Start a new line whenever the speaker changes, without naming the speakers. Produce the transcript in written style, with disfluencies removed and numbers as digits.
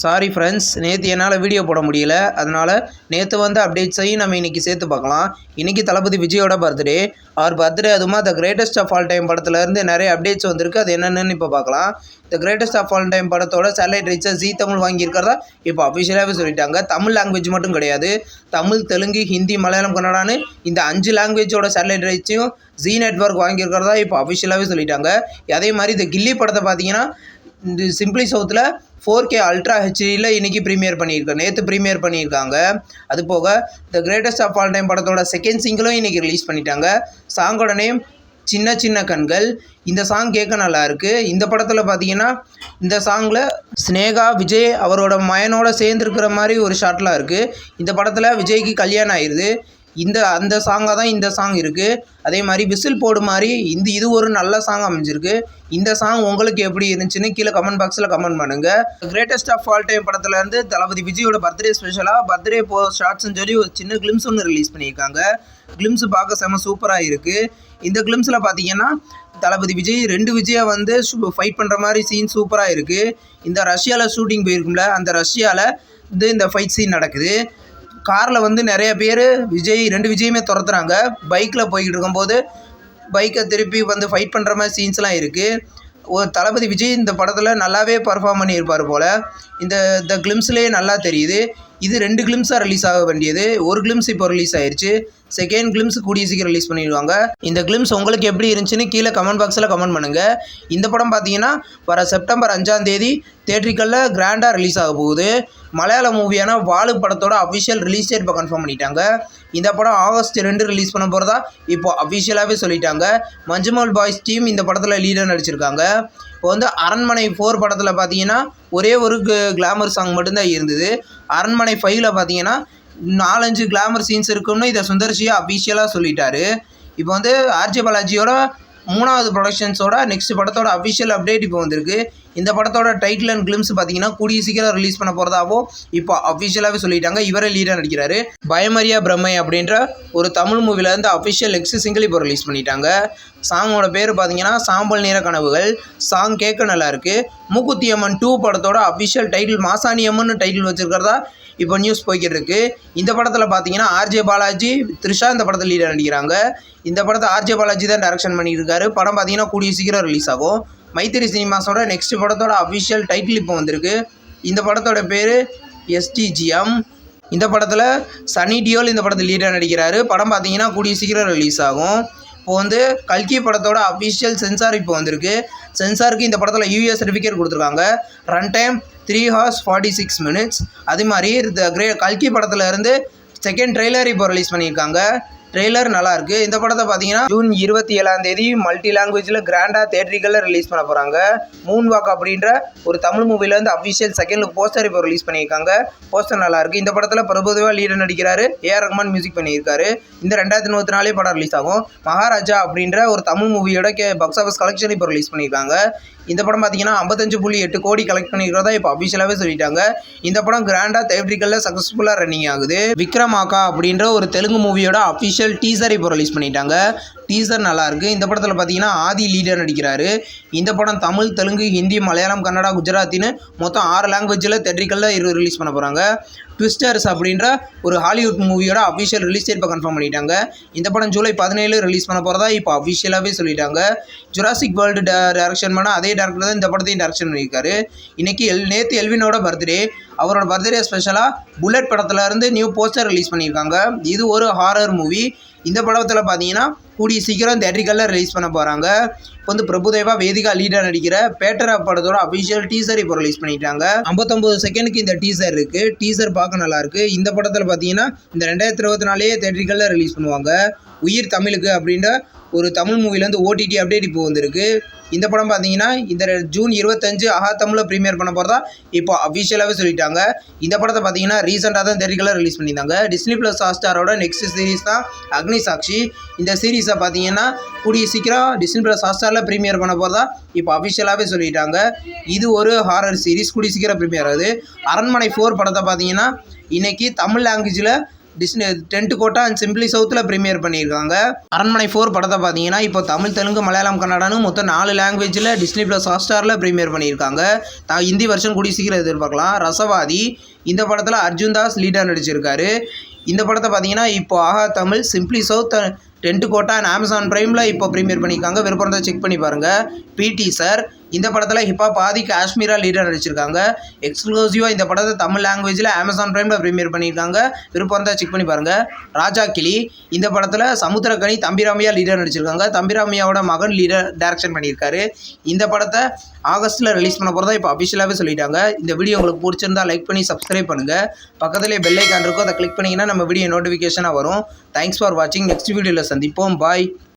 Sorry friends, நேற்று என்னால் video போட முடியல. அதனால் நேற்று வந்து அப்டேட்ஸையும் நம்ம இன்றைக்கி சேர்த்து பார்க்கலாம். இன்றைக்கி தளபதி விஜயோட பர்த்டே. அவர் பர்த்டே அதுமா the greatest of all time படத்துலேருந்து நிறைய அப்டேட்ஸ் வந்திருக்கு. அது என்னென்னு இப்போ பார்க்கலாம். த கிரேட்டஸ்ட் ஆஃப் ஆல் டைம் படத்தோட சேட்டலைட் ரைட்ஸை ஜீ தமிழ் வாங்கியிருக்கிறதா இப்போ அஃபிஷியலாகவே சொல்லிட்டாங்க. தமிழ் லாங்குவேஜ் மட்டும் கிடையாது, தமிழ், தெலுங்கு, ஹிந்தி, மலையாளம், கன்னடான்னு இந்த 5 லாங்குவேஜோட சேட்டலைட் ரைட்ஸையும் ஜீ நெட்வொர்க் வாங்கியிருக்கிறதா இப்போ அஃபிஷியலாகவே சொல்லிட்டாங்க. அதே மாதிரி இந்த கில்லி படத்தை பார்த்தீங்கன்னா இந்த சிம்பிளி சவுத்தில் 4K அல்ட்ரா ஹெச்டியில் இன்றைக்கி ப்ரீமியர் பண்ணியிருக்காங்க. நேற்று ப்ரீமியர் பண்ணியிருக்காங்க. அது போக the greatest of all time படத்தோட செகண்ட் சிங்கிளும் இன்றைக்கி ரிலீஸ் பண்ணிட்டாங்க. சாங்கோட நேம் சின்ன சின்ன கண்கள். இந்த சாங் கேட்க நல்லா இருக்குது. இந்த படத்தில் பார்த்தீங்கன்னா இந்த சாங்கில் ஸ்னேகா விஜய் அவரோட மயனோட சேர்ந்துருக்கிற மாதிரி ஒரு ஷாட்லாம் இருக்குது. இந்த படத்தில் விஜய்க்கு கல்யாணம் ஆயிடுது. அந்த சாங்காக தான் இந்த சாங் இருக்குது. அதே மாதிரி விசில் போடு மாதிரி இது ஒரு நல்ல சாங் அமைஞ்சிருக்கு. இந்த சாங் உங்களுக்கு எப்படி இருந்துச்சுன்னு கீழே கமெண்ட் பாக்ஸில் கமெண்ட் பண்ணுங்கள். கிரேட்டஸ்ட் ஆஃப் ஆல் டைம் படத்துலேருந்து தளபதி விஜயோட பர்த்டே ஸ்பெஷலாக பர்த்டே ஷார்ட்ஸ்னு சொல்லி ஒரு சின்ன கிளிம்ஸ் ஒன்று ரிலீஸ் பண்ணியிருக்காங்க. கிளிம்ஸ் பார்க்க செம சூப்பராக இருக்குது. இந்த கிளிம்ஸில் பார்த்தீங்கன்னா தளபதி விஜய் 2 விஜயை வந்து ஃபைட் பண்ணுற மாதிரி சீன் சூப்பராக இருக்குது. இந்த ரஷ்யாவில் ஷூட்டிங் போயிருக்கும்ல, அந்த ரஷ்யாவில் இந்த ஃபைட் சீன் நடக்குது. காரில் வந்து நிறைய பேர் 2 விஜயுமே துரத்துறாங்க. பைக்கில் போய்கிட்டு இருக்கும்போது பைக்கை திருப்பி வந்து ஃபைட் பண்ணுற மாதிரி சீன்ஸ்லாம் இருக்குது. ஒரு தளபதி விஜய் இந்த படத்தில் நல்லாவே பர்ஃபார்ம் பண்ணியிருப்பார் போல். இந்த கிளிம்ஸ்லேயே நல்லா தெரியுது. இது 2 கிளிம்ஸாக ரிலீஸ் ஆக வேண்டியது. ஒரு கிளிம்ஸ் இப்போ ரிலீஸ் ஆயிடுச்சு. செகண்ட் கிளிம்ஸ் கூடிய சீக்கிரம் ரிலீஸ் பண்ணிடுவாங்க. இந்த கிளிம்ஸ் உங்களுக்கு எப்படி இருந்துச்சுன்னு கீழே கமெண்ட் பாக்ஸில் கமெண்ட் பண்ணுங்கள். இந்த படம் பார்த்தீங்கன்னா வர செப்டம்பர் 5ஆம் தேதி தியேட்ரிக்கலில் கிராண்டாக ரிலீஸ் ஆக போகுது. மலையாள மூவியான வாலு படத்தோட அஃபிஷியல் ரிலீஸ் டேட் இப்போ கன்ஃபார்ம் பண்ணிட்டாங்க. இந்த படம் ஆகஸ்ட் 2 ரிலீஸ் பண்ண போகிறதா இப்போ அஃபிஷியலாகவே சொல்லிட்டாங்க. மஞ்சுமல் பாய்ஸ் டீம் இந்த படத்தில் லீடர் நடிச்சிருக்காங்க. இப்போ வந்து அரண்மனை 4 படத்தில் பார்த்தீங்கன்னா ஒரே ஒரு கிளாமர் சாங் மட்டும்தான் இருந்தது. அரண்மனை 5ல் பார்த்தீங்கன்னா 4-5 கிளாமர் சீன்ஸ் இருக்குன்னு இதை சுந்தர்சியா அஃபிஷியலாக சொல்லிட்டாரு. இப்போ வந்து ஆர்ஜே பாலாஜியோட 3வது ப்ரொடக்ஷன்ஸோட நெக்ஸ்ட் படத்தோட அஃபிஷியல் அப்டேட் இப்போ வந்திருக்கு. இந்த படத்தோட டைட்டில் அண்ட் கிளிம்ஸ் பார்த்தீங்கன்னா கூடிய சீக்கிரம் ரிலீஸ் பண்ண போகிறதாவோ இப்போ அஃபிஷியலாகவே சொல்லிட்டாங்க. இவரே லீடாக நடிக்கிறாரு. பயமரியா பிரம்மை அப்படின்ற ஒரு தமிழ் மூவிலேருந்து அஃபிஷியல் நெக்ஸ்ட் சிங்கிள் இப்போ ரிலீஸ் பண்ணிட்டாங்க. சாங்கோட பேர் பார்த்தீங்கன்னா சாம்பல் நிற கனவுகள். சாங் கேட்க நல்லாயிருக்கு. மூக்குத்தி அம்மன் 2 படத்தோட அஃபிஷியல் டைட்டில் மாசாணியம்மன் டைட்டில் வச்சுருக்கிறதா இப்போ நியூஸ் போய்கிட்டு இருக்குது. இந்த படத்தில் பார்த்தீங்கன்னா ஆர்ஜே பாலாஜி, த்ரிஷா இந்த படத்தில் லீடர் நடிக்கிறாங்க. இந்த படத்தை ஆர்ஜே பாலாஜி தான் டைரக்ஷன் பண்ணியிருக்காரு. படம் பார்த்தீங்கன்னா கூடிய சீக்கிரம் ரிலீஸ் ஆகும். மைத்திரி சினிமாஸோட நெக்ஸ்ட் படத்தோட அஃபிஷியல் டைட்டில் இப்போ வந்திருக்கு. இந்த படத்தோட பேர் STGM. இந்த படத்தில் சனி டியோல் இந்த படத்தில் லீடர் நடிக்கிறாரு. படம் பார்த்தீங்கன்னா கூடிய சீக்கிரம் ரிலீஸ் ஆகும். இப்போ வந்து கல்கி படத்தோட அஃபிஷியல் சென்சார் இப்போ வந்திருக்கு. சென்சாருக்கு இந்த படத்தில் US சர்டிஃபிகேட் கொடுத்துருக்காங்க. Run time 3 hours 46 minutes. அது மாதிரி கல்கி படத்தில் இருந்து செகண்ட் ட்ரெய்லர் இப்போ ரிலீஸ் பண்ணியிருக்காங்க. ட்ரெய்லர் நல்லாயிருக்கு. இந்த படத்தை பார்த்தீங்கன்னா ஜூன் 27ஆம் தேதி மல்டி லாங்குவேஜில் கிராண்டாக தியேட்ரிக்கலில் ரிலீஸ் பண்ண போகிறாங்க. மூன் வாக் அப்படின்ற ஒரு தமிழ் மூவிலேருந்து அஃபிஷியல் செகண்ட் லுக் போஸ்டர் இப்போ ரிலீஸ் பண்ணியிருக்காங்க. போஸ்டர் நல்லாயிருக்கு. இந்த படத்தில் பிரபுதேவா லீடர் நடிக்கிறாரு. AR ரஹ்மான் மியூசிக் பண்ணியிருக்காரு. இந்த 2024 படம் ரிலீஸ் ஆகும். மகாராஜா அப்படின்ற ஒரு தமிழ் மூவியோட பாக்ஸ் ஆஃபீஸ் கலெக்ஷன் இப்போ ரிலீஸ் பண்ணியிருக்காங்க. இந்த படம் பார்த்தீங்கன்னா 55.8 கோடி கலெக்ட் பண்ணிக்கிறதா இப்போ அஃபிஷியலாகவே சொல்லிட்டாங்க. இந்த படம் கிராண்டாக தியேட்ரிக்கலில் சக்ஸஸ்ஃபுல்லாக ரன்னிங் ஆகுது. விக்ரமாக்கா அப்படின்ற ஒரு தெலுங்கு மூவியோட அஃபிஷியல் டீசர் இப்போ ரிலீஸ் பண்ணிட்டாங்க. டீசர் நல்லாயிருக்கு. இந்த படத்தில் பார்த்தீங்கன்னா ஆதி லீடர் நடிக்கிறாரு. இந்த படம் தமிழ், தெலுங்கு, ஹிந்தி, மலையாளம், கன்னடா, குஜராத்தின்னு மொத்தம் 6 லாங்குவேஜில் தியேட்ரிக்கலில் ரிலீஸ் பண்ண போகிறாங்க. ட்விஸ்டர்ஸ் அப்படின்ற ஒரு ஹாலிவுட் மூவியோட அஃபிஷியல் ரிலீஸ் டேட் இப்போ கன்ஃபார்ம் பண்ணிட்டாங்க. இந்த படம் ஜூலை 17 ரிலீஸ் பண்ண போகிறதா இப்போ அஃபிஷியலாகவே சொல்லிட்டாங்க. ஜுராசிக் வேர்ல்டு டைரக்ஷன் பண்ண அதே டேரக்டர் தான் இந்த படத்தையும் டைரக்ஷன் பண்ணியிருக்காரு. நேற்று எல்வினோட பர்த்டே. அவரோட பர்த்டே ஸ்பெஷலாக புல்லட் படத்தில் இருந்து நியூ போஸ்டர் ரிலீஸ் பண்ணியிருக்காங்க. இது ஒரு ஹாரர் மூவி. இந்த படத்தில் பார்த்தீங்கன்னா கூடிய சீக்கிரம் தியேட்ரிக்கலில் ரிலீஸ் பண்ண போகிறாங்க. இப்போ வந்து பிரபுதேவா வேதிகா லீடர் நடிக்கிற பேட்டரா படத்தோட அஃபிஷியல் டீசர் இப்போ ரிலீஸ் பண்ணிட்டாங்க. 59 செகண்டுக்கு இந்த டீசர் இருக்குது. டீசர் பார்க்க நல்லாயிருக்கு. இந்த படத்தில் பார்த்தீங்கன்னா இந்த 2024 தியேட்ரிக்கலில் ரிலீஸ் பண்ணுவாங்க. உயிர் தமிழுக்கு அப்படின்ற ஒரு தமிழ் மூவிலேருந்து OTT அப்டேட் இப்போ வந்திருக்கு. இந்த படம் பார்த்தீங்கன்னா இந்த ஜூன் 25 ஆஹா தமிழில் ப்ரீமியர் பண்ண போகிறதா இப்போ அஃபிஷியலாகவே சொல்லிட்டாங்க. இந்த படத்தை பார்த்தீங்கன்னா ரீசெண்டாக தான் தியேட்ரிக்கலில் ரிலீஸ் பண்ணியிருந்தாங்க. Disney+ Hotstarஓட நெக்ஸ்ட் சீரிஸ் தான் அக்னி சாக்ஷி. இந்த சீரீஸை பார்த்தீங்கன்னா கூடிய சீக்கிரம் Disney+ Hotstarல ப்ரீமியர் பண்ண போகிறதா இப்போ அஃபிஷியலாகவே சொல்லிட்டாங்க. இது ஒரு ஹாரர் சீரிஸ் கூடிய சீக்கிரம் ப்ரீமியர் ஆகுது. அரண்மனை 4 படத்தை பார்த்தீங்கன்னா இன்றைக்கி தமிழ் லாங்குவேஜில் Disney Tentkotta and simply சவுத்தில் ப்ரீமியர் பண்ணியிருக்காங்க. அரண்மனை 4 படத்தை பார்த்தீங்கன்னா இப்போ தமிழ், தெலுங்கு, மலையாளம், கன்னடான்னு மொத்தம் 4 லாங்குவேஜில் டிஸ்னி ப்ளஸ் ஹாட்ஸ்டாரில் ப்ரீமியர் பண்ணியிருக்காங்க. ஹிந்தி வெர்ஷன் கூடிய சீக்கிரம் எதிர்பார்க்கலாம். ரசவாதி இந்த படத்தில் அர்ஜுன் தாஸ் லீடாக நடிச்சிருக்காரு. இந்த படத்தை பார்த்தீங்கன்னா இப்போ Aha Tamil, Simply South, Tentkotta and Amazon பிரைமில் இப்போ ப்ரீமியர் பண்ணியிருக்காங்க. விருப்பம் தான் செக் பண்ணி பாருங்கள். பிடி சார் இந்த படத்தில் ஹிப்ஹாப் ஆதி காஷ்மீரா லீடர் நடிச்சிருக்காங்க. எக்ஸ்க்ளூசிவாக இந்த படத்தை தமிழ் லாங்குவேஜில் அமேசான் பிரைமில் ப்ரீமியர் பண்ணியிருக்காங்க. விருப்பம் தான் செக் பண்ணி பாருங்கள். ராஜா கிளி இந்த படத்தில் சமுத்திரக்கனி தம்பிராமையா லீடர் நடிச்சிருக்காங்க. தம்பிராமையாவோட மகன் லீடர் டைரக்ஷன் பண்ணியிருக்காரு. இந்த படத்தை ஆகஸ்ட்டில் ரிலீஸ் பண்ண போகிறதா இப்போ அஃபிஷியலாகவே சொல்லிட்டாங்க. இந்த வீடியோ உங்களுக்கு பிடிச்சிருந்தா லைக் பண்ணி சப்ஸ்கிரைப் பண்ணுங்கள். பக்கத்துலேயே பெல் ஐக்கான் இருக்கும், அதை கிளிக் பண்ணிங்கன்னா நம்ம வீடியோ நோட்டிஃபிகேஷனாக வரும். தேங்க்ஸ் ஃபார் வாட்சிங். நெக்ஸ்ட் வீடியோவில் சந்திப்போம். பாய்.